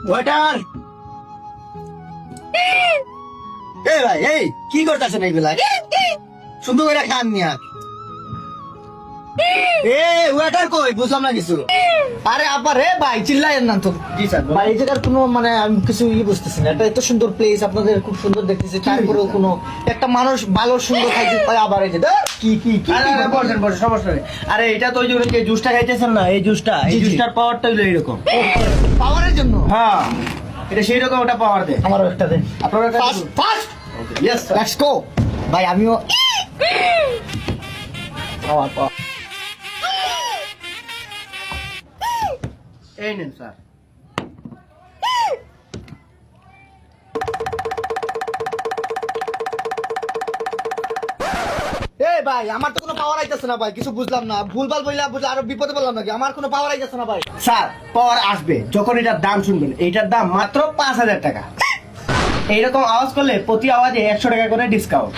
Waiter, এই ভাই, এই কি করতেছেন এইগুলা? সুন্দর করে খান নিয়া। এ ওয়েটার কই, বুঝলাম না কিছু। আরে আবার রে ভাই চিল্লায়েন না তো। জি স্যার। ভাই এই জায়গার কোনো মানে আমি কিছু বুঝতেছি না। এটা এত সুন্দর প্লেস, আপনাদের খুব সুন্দর দেখতেছি, তারপরেও কোনো একটা মানুষ ভালো সুন্দর খাইতে পায়, আবার এই যে কি কি কি আরে আরে বসেন বসেন, সমস্যা নেই। আরে এটা তো ওই যে জুসটা খাইতেছেন না, এই জুসটা, এই জি, জি। জুসটার পাওয়ারটা হলো এইরকম। পাওয়ারের জন্য হ্যাঁ, এটা সেই রকম একটা পাওয়ার দেয়। আমারও একটা দেন। আপনারা fast fast yes sir. Let's go. ভাই আমিও পাওয়ার পাওয়ার। এই নেন স্যার। এই ভাই আমার তো কোনো পাওয়ার আইতাছে না ভাই, কিছু বুঝলাম না। ভুলভাল বইলা বুঝলে আরো বিপদে বললাম নাকি? আমার কোনো পাওয়ার আইতাছে না ভাই। স্যার পাওয়ার আসবে যখন এটার দাম শুনবেন। এইটার দাম মাত্র 5,000 টাকা। এইরকম আওয়াজ করলে প্রতি আওয়াজে 100 টাকা করে ডিসকাউন্ট।